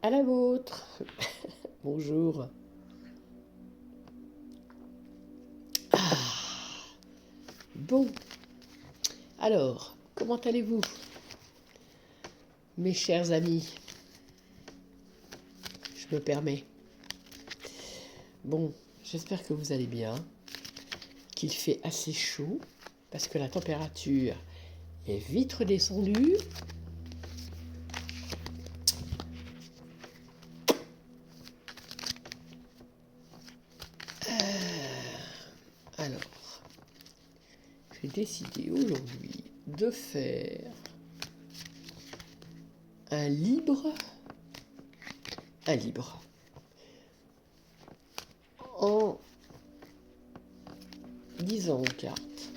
À la vôtre. Bonjour. Bon, alors, comment allez-vous, mes chers amis? Je me permets. Bon, j'espère que vous allez bien, qu'il fait assez chaud, parce que la température est vite redescendue. Alors, j'ai décidé aujourd'hui de faire un livre en disant aux cartes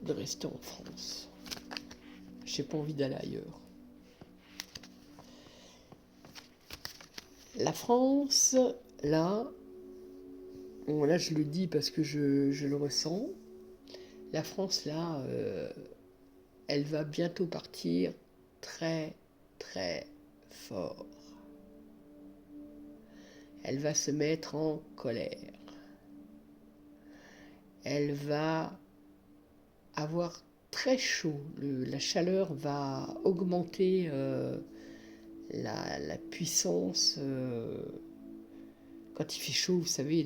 de rester en France. J'ai pas envie d'aller ailleurs. La France, là, bon, là je le dis parce que je le ressens, la France, là, elle va bientôt partir très, très fort. Elle va se mettre en colère. Elle va avoir très chaud. La chaleur va augmenter la puissance. Quand il fait chaud, vous savez,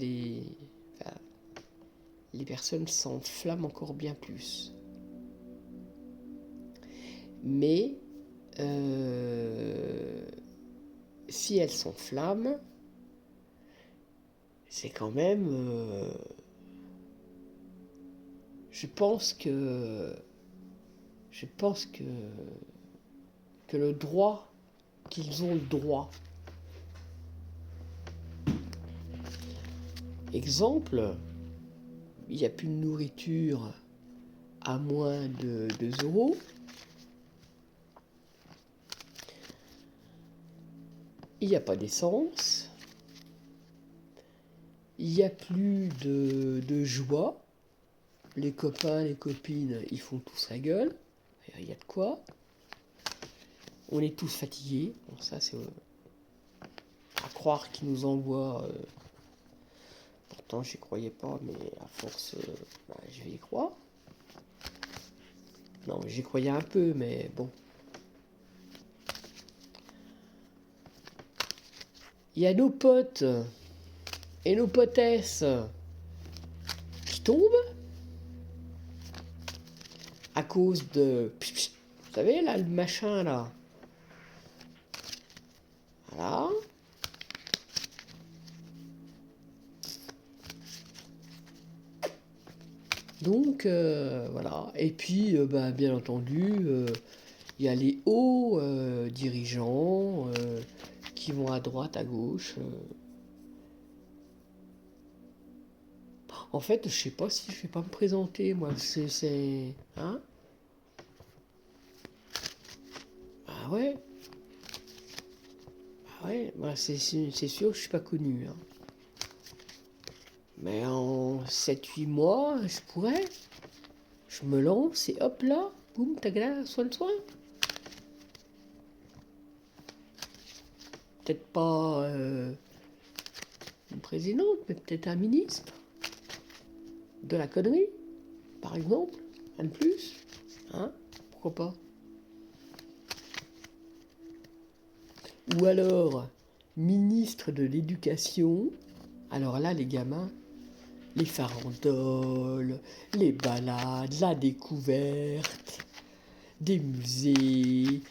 les personnes s'enflamment encore bien plus. Mais si elles s'enflamment, c'est quand même... je pense que le droit, qu'ils ont le droit. Exemple, il n'y a plus de nourriture à moins de 2 euros. Il n'y a pas d'essence. Il n'y a plus de joie. Les copains, les copines, ils font tous la gueule. Il y a de quoi. On est tous fatigués. Bon, ça, c'est à croire qu'ils nous envoient. Pourtant, j'y croyais pas, mais à force, je vais y croire. Non, j'y croyais un peu, mais bon. Il y a nos potes et nos potesses qui tombent à cause de... Vous savez, là, le machin, là. Voilà. Donc, voilà. Et puis, bien entendu, il y a les hauts dirigeants qui vont à droite, à gauche. En fait, je sais pas si je vais pas me présenter, moi. Hein? Ah ouais? Ah ouais, c'est sûr que je suis pas connu. Hein. Mais en 7-8 mois, je pourrais. Je me lance et hop là, boum, tagada, soin de soin. Peut-être pas une présidente, mais peut-être un ministre. De la connerie, par exemple, un de plus. Hein? Pourquoi pas? Ou alors, ministre de l'éducation. Alors là, les gamins, les farandoles, les balades, la découverte, des musées,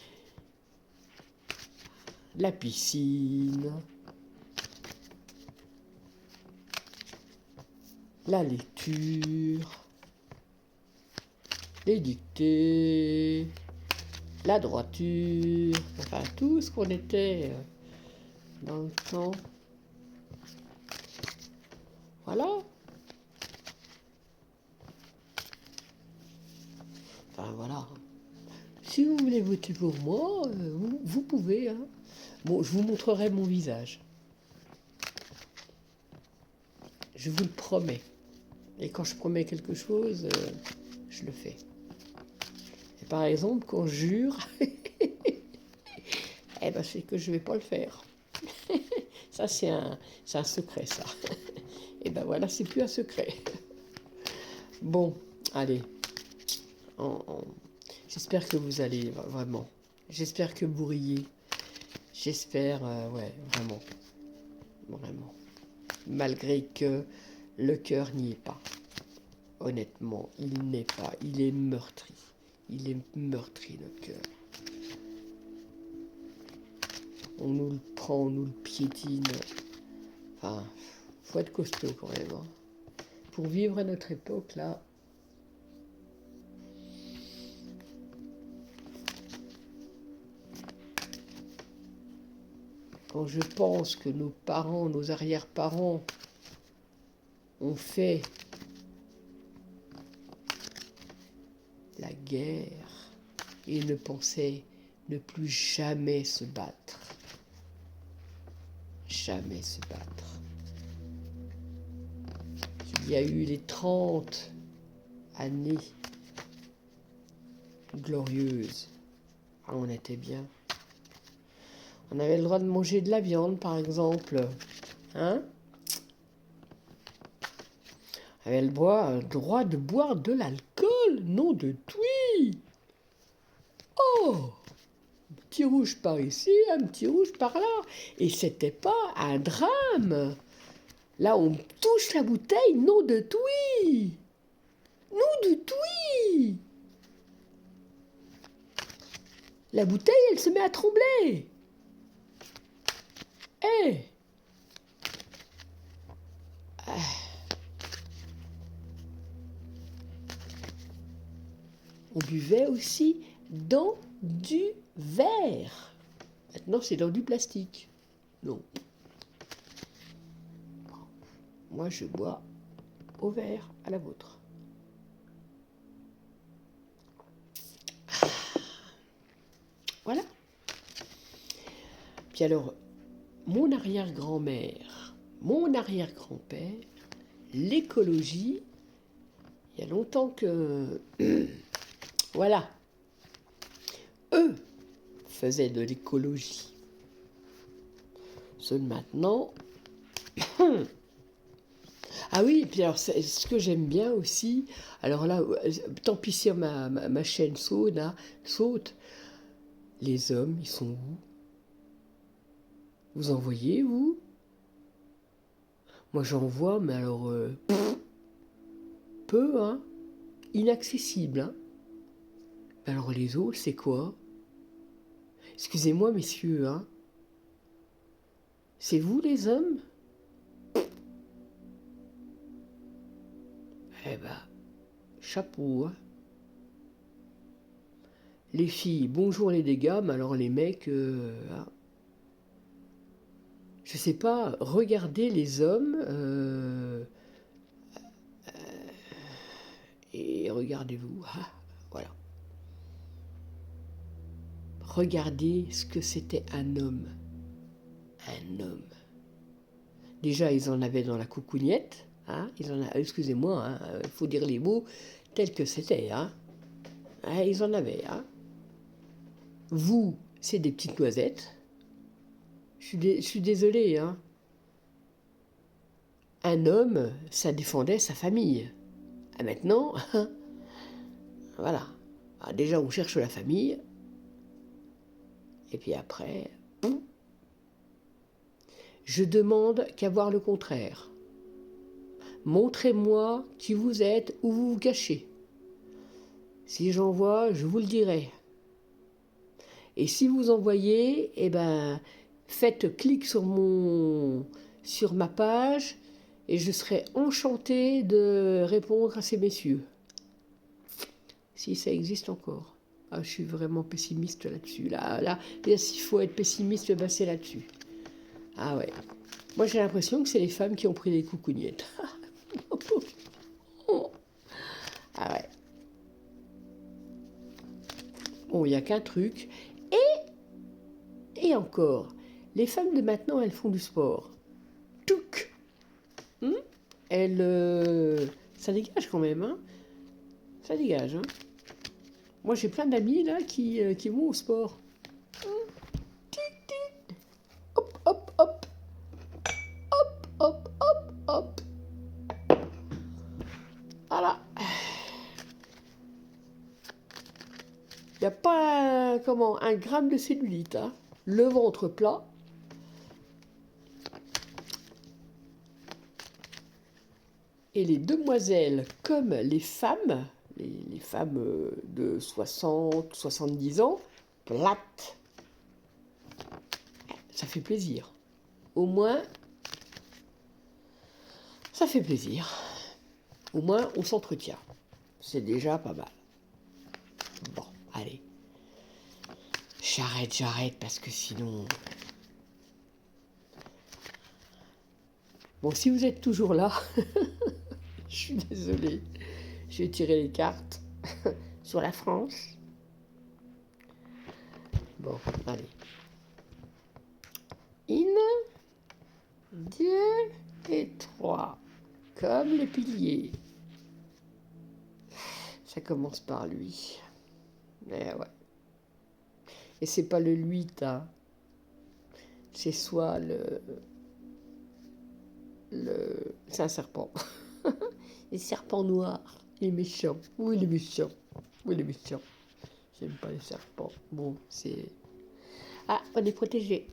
la piscine, la lecture, les dictées, la droiture, enfin tout ce qu'on était dans le temps. Voilà. Enfin voilà. Si vous voulez voter pour moi, vous pouvez. Hein. Bon, je vous montrerai mon visage. Je vous le promets. Et quand je promets quelque chose, je le fais. Et par exemple, quand je jure, Eh ben, c'est que je vais pas le faire. Ça, c'est un secret, ça. Et ben voilà, c'est plus un secret. Bon, allez. J'espère que vous allez, vraiment. J'espère que vous riez. J'espère, ouais, vraiment. Vraiment. Malgré que le cœur n'y est pas. Honnêtement, il n'est pas. Il est meurtri. Il est meurtri, le cœur. On nous le prend, on nous le piétine. Enfin, faut être costaud quand même. Hein. Pour vivre à notre époque, là. Quand je pense que nos parents, nos arrière-parents ont fait la guerre et ne pensaient ne plus jamais se battre. Jamais se battre. Il y a eu les 30 années glorieuses. Ah, on était bien. On avait le droit de manger de la viande, par exemple. Hein? On avait le droit de boire de l'alcool. Nom de Tui. Oh! Un petit rouge par ici, un petit rouge par là. Et c'était pas un drame. Là, on touche la bouteille. Nom de Tui. Nom de Tui. La bouteille, elle se met à trembler. Hey. On buvait aussi dans du verre. Maintenant, c'est dans du plastique. Non. Moi, je bois au verre, à la vôtre. Voilà. Puis alors, mon arrière-grand-mère, mon arrière-grand-père, l'écologie, il y a longtemps que... voilà. Eux faisaient de l'écologie. Ceux de maintenant... Ah oui, et puis alors, ce que j'aime bien aussi, alors là, tant pis si ma chaîne saute, les hommes, ils sont où? Vous en voyez, vous? Moi, j'en vois, mais alors, peu, hein? Inaccessible, hein? Alors, les autres, c'est quoi? Excusez-moi, messieurs, hein? C'est vous, les hommes? Eh ben, chapeau, hein? Les filles, bonjour les dégâts, mais alors les mecs, hein? Je sais pas, regardez les hommes et regardez-vous. Ah, voilà. Regardez ce que c'était un homme. Un homme. Déjà, ils en avaient dans la coucougnette. Hein, excusez-moi, il faut dire les mots tels que c'était. Hein. Ah, ils en avaient. Hein. Vous, c'est des petites noisettes. Je suis désolée. Hein. Un homme, ça défendait sa famille. Ah, maintenant, voilà. Ah, déjà, on cherche la famille. Et puis après, je demande qu'à voir le contraire. Montrez-moi qui vous êtes, où vous vous cachez. Si j'en vois, je vous le dirai. Et si vous en voyez, eh ben, faites clic sur ma page et je serai enchantée de répondre à ces messieurs. Si ça existe encore. Ah, je suis vraiment pessimiste là-dessus. Là, s'il faut être pessimiste, ben c'est là-dessus. Ah ouais. Moi, j'ai l'impression que c'est les femmes qui ont pris les coucougnettes. Ah ouais. Bon, il n'y a qu'un truc. Et encore, les femmes de maintenant, elles font du sport. Touc. Ça dégage quand même, hein. Ça dégage, hein. Moi, j'ai plein d'amis, là, qui vont au sport. Tic. comment, 1 gramme de cellulite, hein. Le ventre plat. Et les demoiselles, comme les femmes de 60, 70 ans, plates. Ça fait plaisir. Au moins, ça fait plaisir. Au moins, on s'entretient. C'est déjà pas mal. Bon, allez. J'arrête, parce que sinon... Bon, si vous êtes toujours là, je suis désolée. Je vais tirer les cartes sur la France. Bon, allez. Une, 2 et 3. Comme les piliers. Ça commence par lui. Eh ouais. Et c'est pas le 8, hein. C'est soit c'est un serpent. Les serpents noirs. Il est méchant. Oui, il est méchant. Oui, il est méchant. J'aime pas les serpents. Bon, c'est... Ah, on est protégé.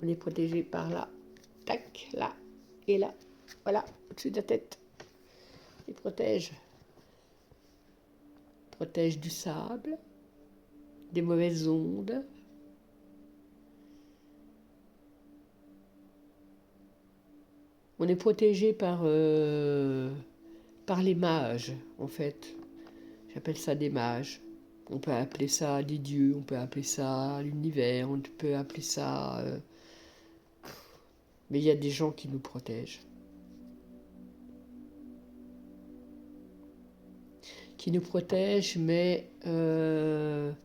On est protégé par là. Tac, là et là. Voilà, au-dessus de la tête. Il protège. Protège du sable, des mauvaises ondes. On est protégé par les mages, en fait. J'appelle ça des mages. On peut appeler ça des dieux, on peut appeler ça l'univers, on peut appeler ça... Mais il y a des gens qui nous protègent. Qui nous protègent, mais ce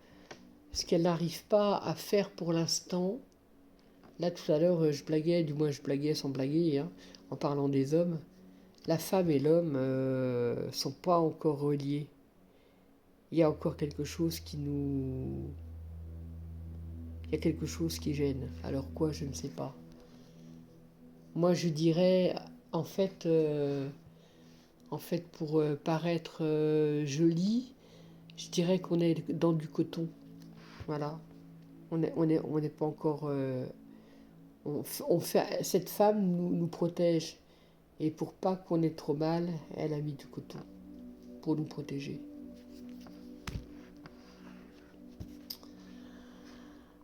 qu'elle n'arrive pas à faire pour l'instant... Là, tout à l'heure, je blaguais, du moins je blaguais sans blaguer, hein, en parlant des hommes. La femme et l'homme ne sont pas encore reliés. Il y a encore quelque chose qui nous... Il y a quelque chose qui gêne. Alors quoi, je ne sais pas. Moi, je dirais, en fait pour paraître jolie, je dirais qu'on est dans du coton. Voilà. On n'est pas encore... cette femme nous protège. Et pour pas qu'on ait trop mal, elle a mis du coton pour nous protéger.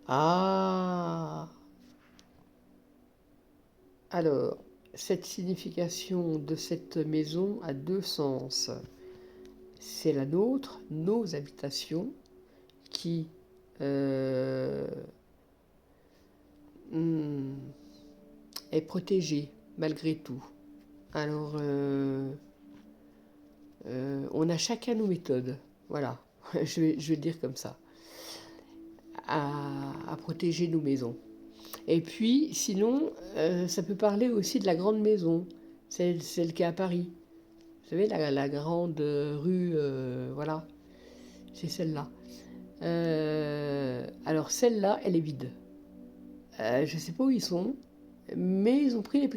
Ah! Alors, cette signification de cette maison a 2 sens. C'est la nôtre, nos habitations, qui est protégée malgré tout. Alors, on a chacun nos méthodes, voilà, je vais dire comme ça, à protéger nos maisons. Et puis, sinon, ça peut parler aussi de la grande maison, celle qui est à Paris. Vous savez, la grande rue, voilà, c'est celle-là. Alors, celle-là, elle est vide. Je ne sais pas où ils sont, mais ils ont pris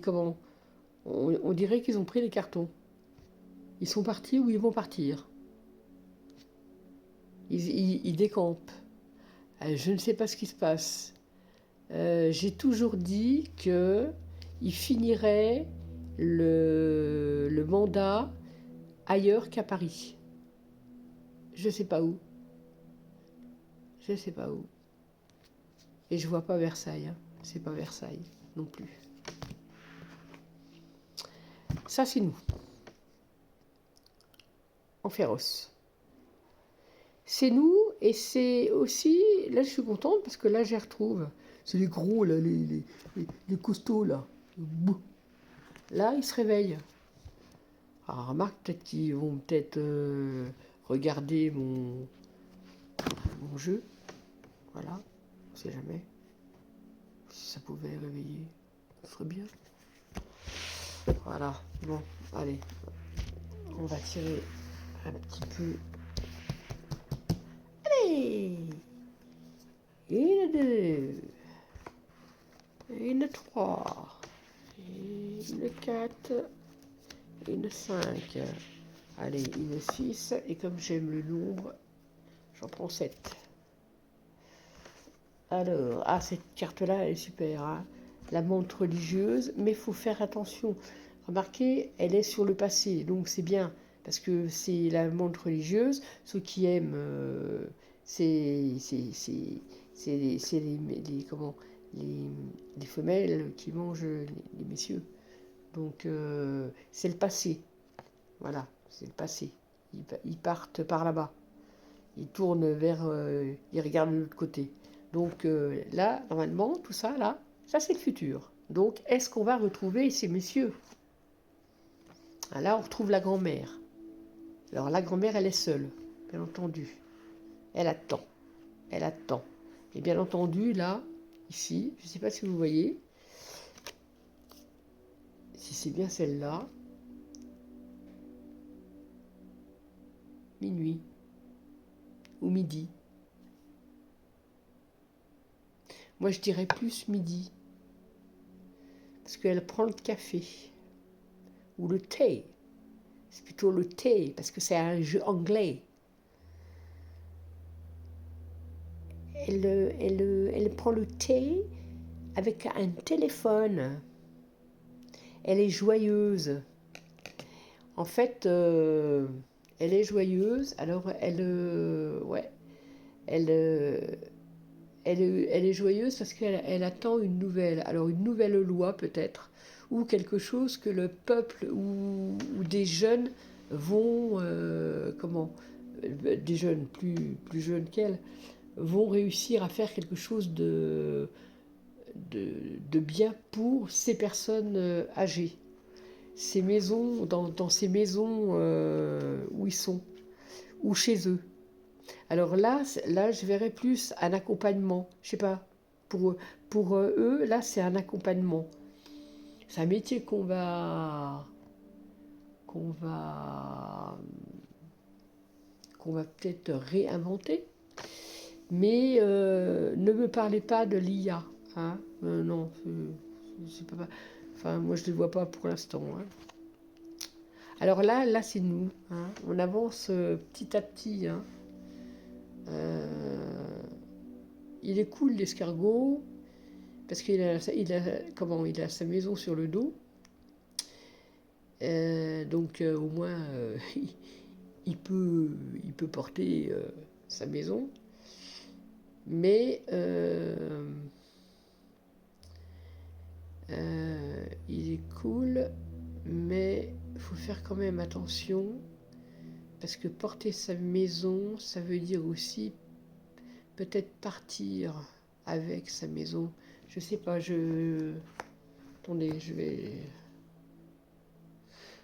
comment on dirait qu'ils ont pris les cartons. Ils sont partis ou ils vont partir. Ils décampent. Je ne sais pas ce qui se passe. J'ai toujours dit qu'ils finiraient le mandat ailleurs qu'à Paris. Je ne sais pas où. Je ne sais pas où. Et je ne vois pas Versailles. Hein. C'est pas Versailles non plus. Ça, c'est nous. En féroce. C'est nous, et c'est aussi... Là, je suis contente parce que là, je les retrouve. C'est les gros, là, les costauds, là. Là, ils se réveillent. Alors, remarque, peut-être qu'ils vont regarder mon jeu. Voilà, on sait jamais. Si ça pouvait réveiller, ce serait bien. Voilà, bon, allez. On va tirer un petit peu. Allez! Une, 2. Une 3. Une 4. Une 5. Allez, une 6. Et comme j'aime le nombre, j'en prends 7. Alors, ah, cette carte-là, elle est super, hein. La montre religieuse, mais il faut faire attention. Remarquez, elle est sur le passé, donc c'est bien, parce que c'est la montre religieuse. Ceux qui aiment, c'est comment, les, les femelles qui mangent les messieurs. Donc, c'est le passé. Voilà, c'est le passé. Ils partent par là-bas. Ils tournent vers... ils regardent de l'autre côté. Donc là, normalement, tout ça, là, ça c'est le futur. Donc, est-ce qu'on va retrouver ces messieurs? Ah, là, on retrouve la grand-mère. Alors, la grand-mère, elle est seule, bien entendu. Elle attend. Elle attend. Et bien entendu, là, ici, je ne sais pas si vous voyez, si c'est bien celle-là, minuit ou midi. Moi, je dirais plus midi, parce qu'elle prend le café ou le thé. C'est plutôt le thé, parce que c'est un jeu anglais. Elle prend le thé avec un téléphone. Elle est joyeuse. En fait, elle est joyeuse. Alors, ouais, elle, elle est joyeuse parce qu'elle attend une nouvelle. Alors, une nouvelle loi peut-être, ou quelque chose que le peuple ou des jeunes vont, des jeunes plus jeunes qu'elle, vont réussir à faire quelque chose de bien pour ces personnes âgées. Ces maisons, dans ces maisons où ils sont, ou chez eux. Alors là, je verrais plus un accompagnement. Je sais pas, pour eux, là, c'est un accompagnement. C'est un métier qu'on va, qu'on va peut-être réinventer. Mais ne me parlez pas de l'IA. Hein, non, c'est pas. Enfin, moi, je ne le vois pas pour l'instant. Hein. Alors là, c'est nous. Hein. On avance petit à petit. Hein. Il est cool, l'escargot, parce il a sa maison sur le dos. Donc, au moins, il peut porter sa maison. Mais il est cool, mais il faut faire quand même attention, parce que porter sa maison, ça veut dire aussi peut-être partir avec sa maison. Je sais pas, Attendez, je vais...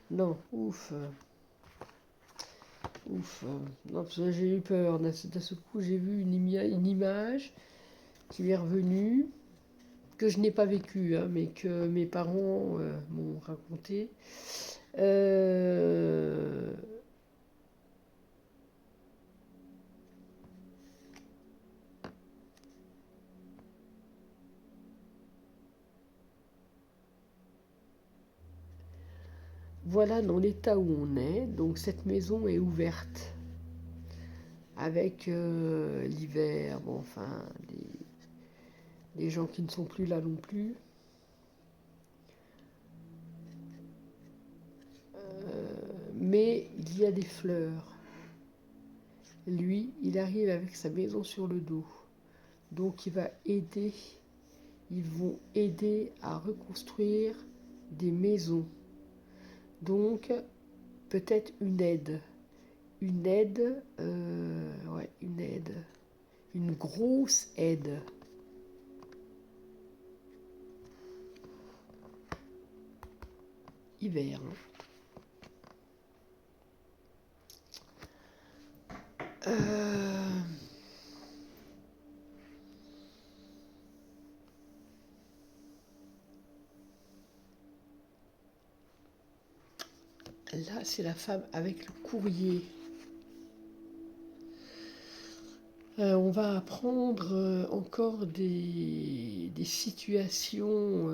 Non, ouf. Ouf. Non, parce que j'ai eu peur. D'un seul coup, j'ai vu une image qui m'est revenue, que je n'ai pas vécue, hein, mais que mes parents m'ont raconté. Voilà dans l'état où on est. Donc cette maison est ouverte avec l'hiver, bon, enfin, les gens qui ne sont plus là non plus. Mais il y a des fleurs. Lui, il arrive avec sa maison sur le dos. Donc ils vont aider à reconstruire des maisons. Donc peut-être une aide. Ouais, une aide. Une grosse aide. Hiver. Hein. Là, c'est la femme avec le courrier. On va apprendre encore des situations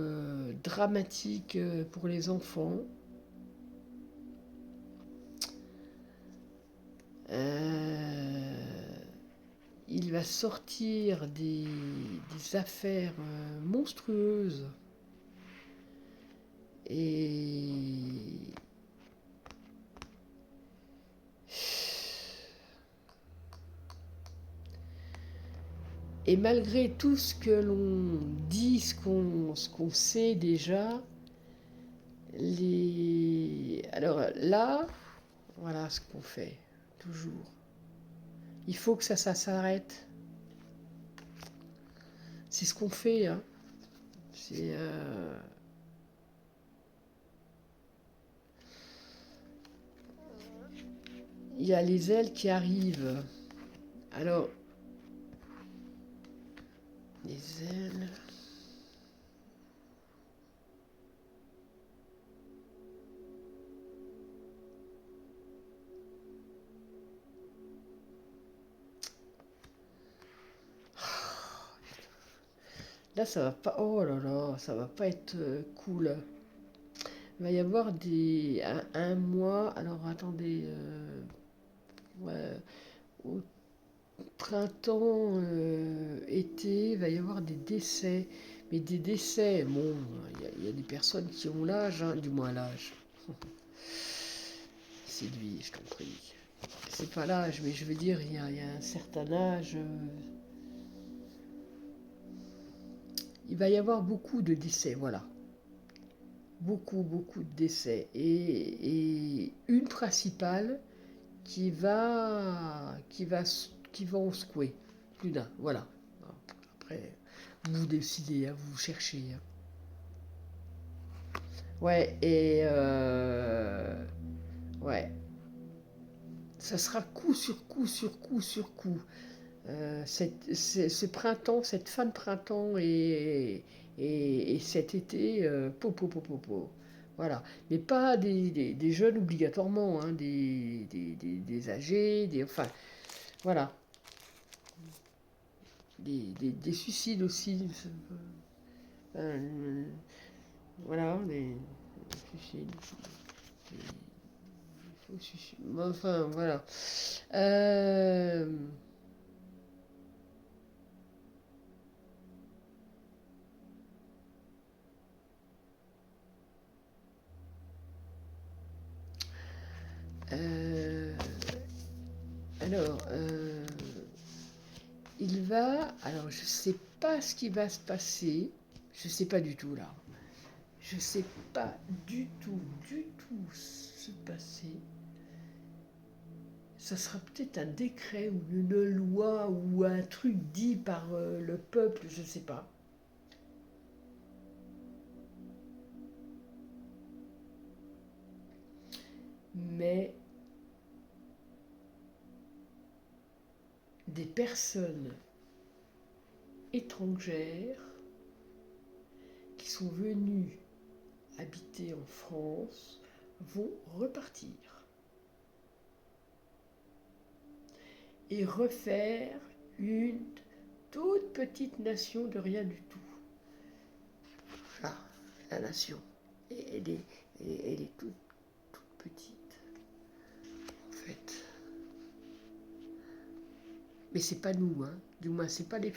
dramatiques pour les enfants. il va sortir des affaires monstrueuses. Et malgré tout ce que l'on dit, ce qu'on sait déjà, alors là, voilà ce qu'on fait, toujours. Il faut que ça s'arrête. C'est ce qu'on fait, hein. C'est... Il y a les ailes qui arrivent. Alors, les ailes... Là, ça va pas... Oh là là, ça va pas être cool. Il va y avoir un mois... Alors, attendez... ouais, au printemps, été, il va y avoir des décès. Mais des décès, bon, il y a des personnes qui ont l'âge, hein, du moins l'âge. Sylvie, je t'en prie. C'est pas l'âge, mais je veux dire, il y a un certain âge. Il va y avoir beaucoup de décès, voilà. Beaucoup, beaucoup de décès. Et une principale qui va en secouer. Plus d'un, voilà. Après, vous décidez, hein, vous cherchez. Hein. Ouais, ouais. Ça sera coup sur coup sur coup sur coup. Ce printemps, cette fin de printemps et cet été, voilà. Mais pas des jeunes obligatoirement, hein, des âgés, enfin, voilà. Des suicides aussi. Euh, voilà, des suicides. Enfin, voilà. Euh, euh, alors, alors je sais pas ce qui va se passer. Je sais pas du tout là. Je sais pas du tout se passer. Ça sera peut-être un décret ou une loi ou un truc dit par le peuple, je sais pas. Mais des personnes étrangères qui sont venues habiter en France vont repartir et refaire une toute petite nation de rien du tout. Ah, la nation. Et elle est toute petite, en fait. Mais c'est pas nous, hein. Du moins, c'est pas les...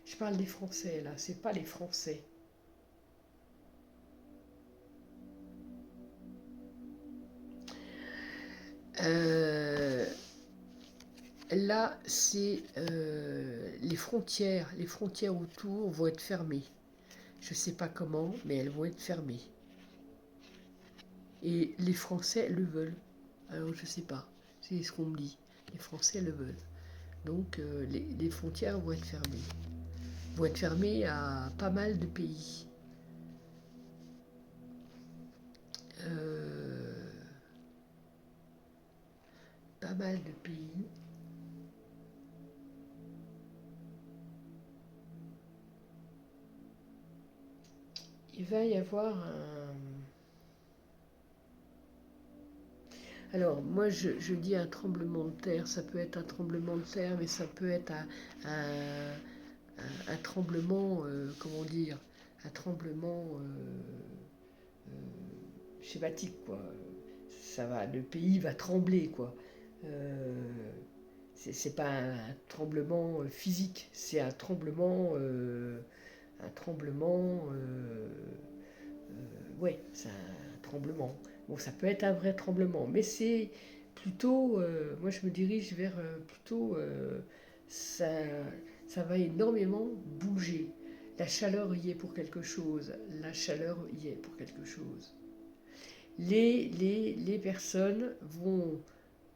Je parle des Français, là. C'est pas les Français. Euh, Là, c'est les frontières. Les frontières autour vont être fermées. Je sais pas comment, mais elles vont être fermées. Et les Français le veulent. Alors, je sais pas. C'est ce qu'on me dit. Les Français le veulent. Donc, les frontières vont être fermées. Vont être fermées à pas mal de pays. Euh, Pas mal de pays. Il va y avoir un... Alors, moi, je dis un tremblement de terre. Ça peut être un tremblement de terre, mais ça peut être un tremblement, comment dire, un tremblement schématique, quoi. Ça va, le pays va trembler, quoi. Euh, C'est pas un tremblement physique, c'est un tremblement, ouais, c'est un tremblement. Bon, ça peut être un vrai tremblement, mais c'est plutôt, moi je me dirige vers plutôt, ça, ça va énormément bouger. La chaleur y est pour quelque chose, la chaleur y est pour quelque chose. Les personnes vont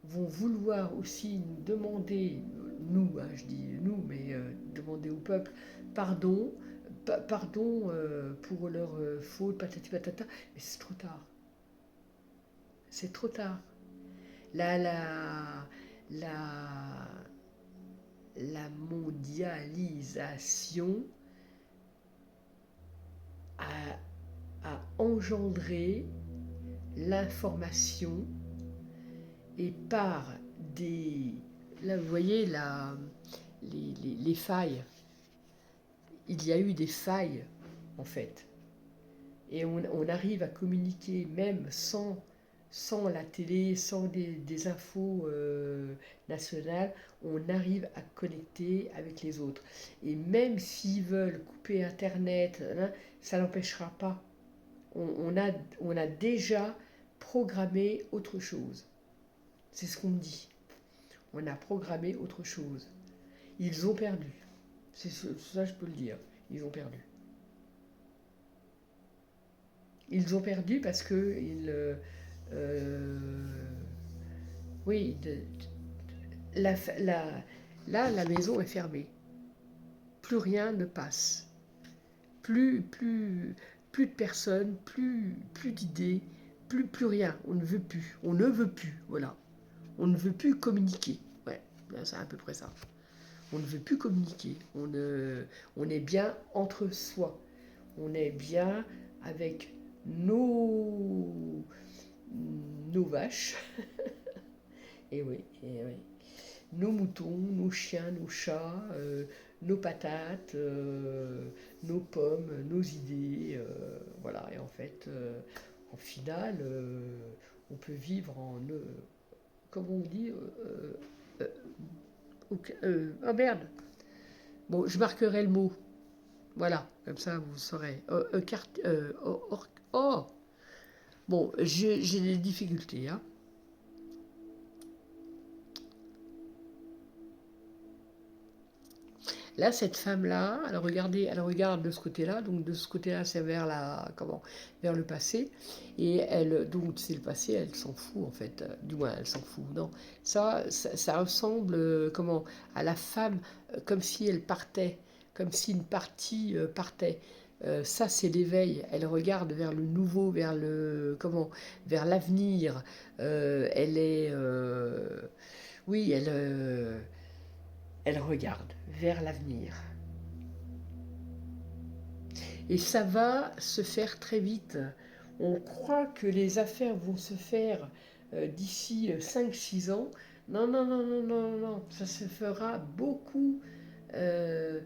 vouloir aussi nous demander, nous, hein, je dis nous, mais demander au peuple pardon, pardon pour leur faute, patati patata, mais c'est trop tard. C'est trop tard. La, la, la, la mondialisation a, a engendré l'information et par des... Là, vous voyez les failles. Il y a eu des failles, en fait. Et on arrive à communiquer même sans la télé, sans des infos nationales, on arrive à connecter avec les autres. Et même s'ils veulent couper Internet, hein, ça n'empêchera pas. On a déjà programmé autre chose. C'est ce qu'on me dit. On a programmé autre chose. Ils ont perdu. C'est ça, je peux le dire. Ils ont perdu. Ils ont perdu parce que oui, la, la, là, la maison est fermée. Plus rien ne passe. Plus de personnes, plus d'idées, plus rien. On ne veut plus. On ne veut plus. Voilà. On ne veut plus communiquer. Ouais, c'est à peu près ça. On ne veut plus communiquer. On est bien entre soi. On est bien avec nos vaches. Et oui. Nos moutons, nos chiens, nos chats, nos patates, nos pommes, nos idées. Voilà. Et en fait, en finale, on peut vivre en... comment on dit oh merde. Bon, je marquerai le mot. Voilà, comme ça vous saurez. Oh. Bon, j'ai des difficultés. Hein. Là, cette femme-là, elle regarde de ce côté-là. Donc de ce côté-là, c'est vers vers le passé. Et elle, donc c'est le passé, elle s'en fout en fait. Du moins, elle s'en fout. Non, ça ressemble à la femme, comme si elle partait, comme si une partie partait. Ça, c'est l'éveil. Elle regarde vers le nouveau, vers l'avenir. Elle est, oui, elle regarde vers l'avenir. Et ça va se faire très vite. On croit que les affaires vont se faire d'ici 5-6 ans. Non, non, non, non, non, non, ça se fera beaucoup. euh,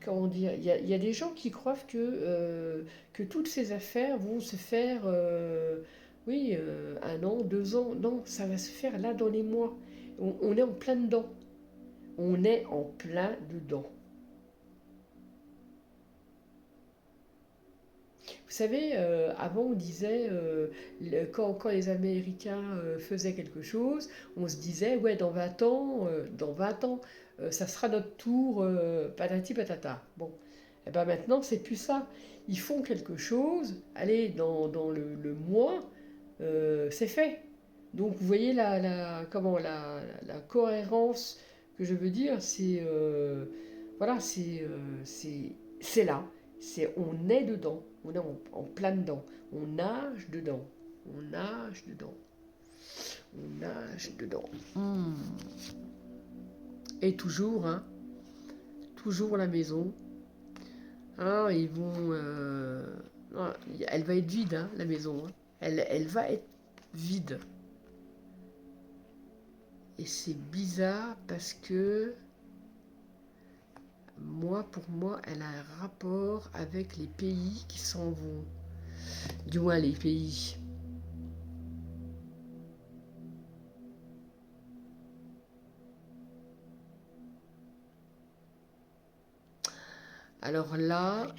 Comment dire, il y a des gens qui croient que toutes ces affaires vont se faire, oui, 1 an, 2 ans. Non, ça va se faire là dans les mois. On est en plein dedans. On est en plein dedans. Vous savez, avant on disait, quand les Américains faisaient quelque chose, on se disait, ouais, dans 20 ans, ça sera notre tour, patati patata. Bon, et ben maintenant, c'est plus ça. Ils font quelque chose, allez, dans le mois, c'est fait. Donc vous voyez la cohérence que je veux dire, c'est voilà, c'est là, on est dedans, on est en plein dedans, on nage dedans, on nage dedans, on nage dedans. Et toujours, hein, toujours la maison. Ah, ils vont, elle va être vide, hein, la maison. Hein. Elle va être vide. Et c'est bizarre parce que pour moi, elle a un rapport avec les pays qui s'en vont. Du moins les pays. Alors là,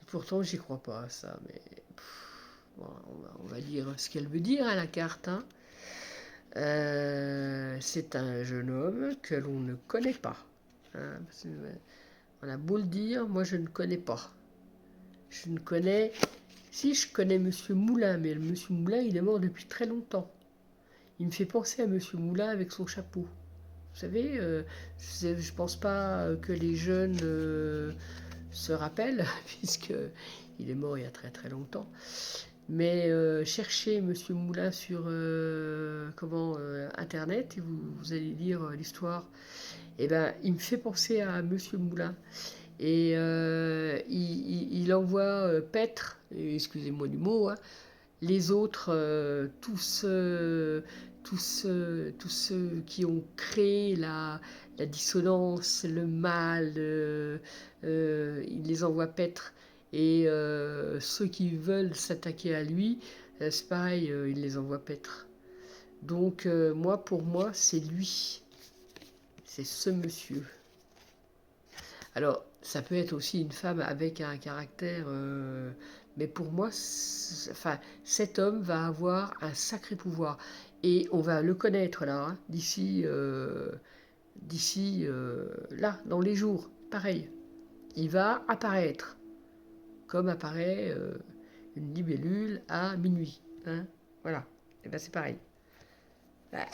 pourtant j'y crois pas à ça, mais bon, on va lire ce qu'elle veut dire à la carte. Hein. C'est un jeune homme que l'on ne connaît pas. Hein, on a beau le dire, moi je ne connais pas. Je ne connais... Si, je connais Monsieur Moulin, mais le Monsieur Moulin, il est mort depuis très longtemps. Il me fait penser à Monsieur Moulin avec son chapeau. Vous savez, je pense pas que les jeunes se rappellent, puisque il est mort il y a très très longtemps. Mais cherchez Monsieur Moulin sur Internet et vous allez lire l'histoire. Et ben, il me fait penser à Monsieur Moulin. Et il envoie paître, excusez-moi du mot, hein, les autres, tous ceux qui ont créé la dissonance, le mal, il les envoie paître. Et ceux qui veulent s'attaquer à lui, c'est pareil, il les envoie paître. Donc pour moi, c'est lui. C'est ce monsieur. Alors, ça peut être aussi une femme avec un caractère... mais pour moi, cet homme va avoir un sacré pouvoir. Et on va le connaître là, hein, d'ici, là, dans les jours. Pareil. Il va apparaître, comme apparaît une libellule à minuit. Hein, voilà. Et bien c'est pareil. Ah.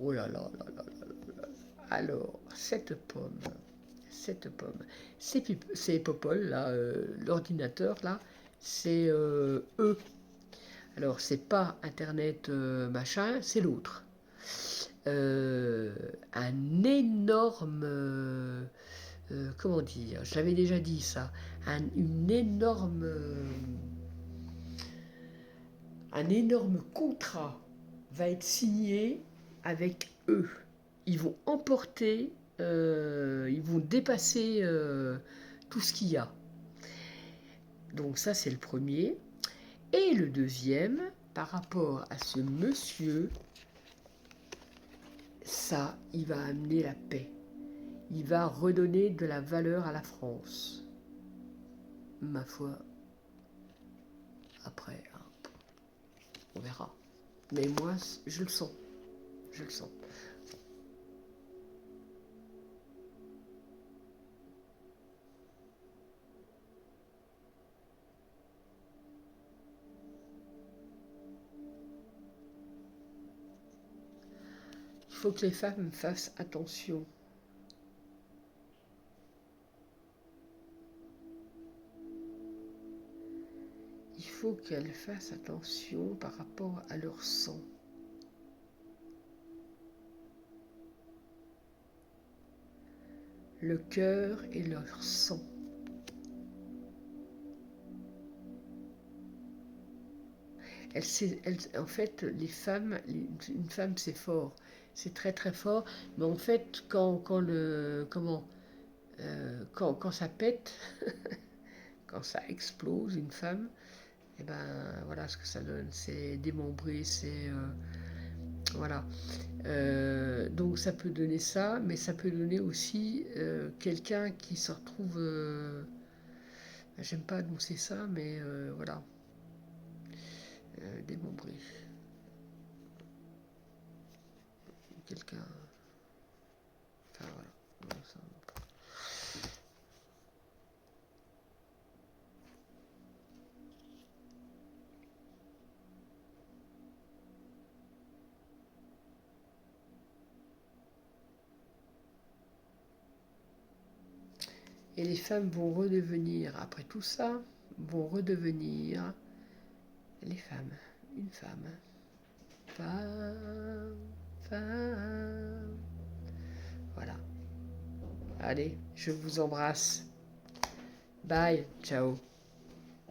Oh là là là là là là. Alors, cette pomme, c'est Popol, là, l'ordinateur, là, c'est E. Alors, c'est pas Internet machin, c'est l'autre. Un énorme... comment dire? Je l'avais déjà dit ça. Un énorme contrat va être signé avec eux. Ils vont emporter, ils vont dépasser tout ce qu'il y a. Donc ça, c'est le premier. Et le deuxième, par rapport à ce monsieur, ça, il va amener la paix. Il va redonner de la valeur à la France. Ma foi, après, hein, on verra. Mais moi, je le sens. Je le sens. Il faut que les femmes fassent attention. Il faut qu'elles fassent attention par rapport à leur sang. Le cœur et leur sang. En fait, les femmes, une femme c'est fort, c'est très très fort, mais en fait, quand ça pète, quand ça explose, une femme, et ben voilà ce que ça donne, c'est démembré, c'est voilà. Donc ça peut donner ça, mais ça peut donner aussi quelqu'un qui se retrouve, j'aime pas annoncer ça, mais voilà, démembré. Quelqu'un, enfin voilà. Et les femmes vont redevenir, après tout ça, vont redevenir les femmes. Une femme. Femme, femme. Voilà. Allez, je vous embrasse. Bye, ciao.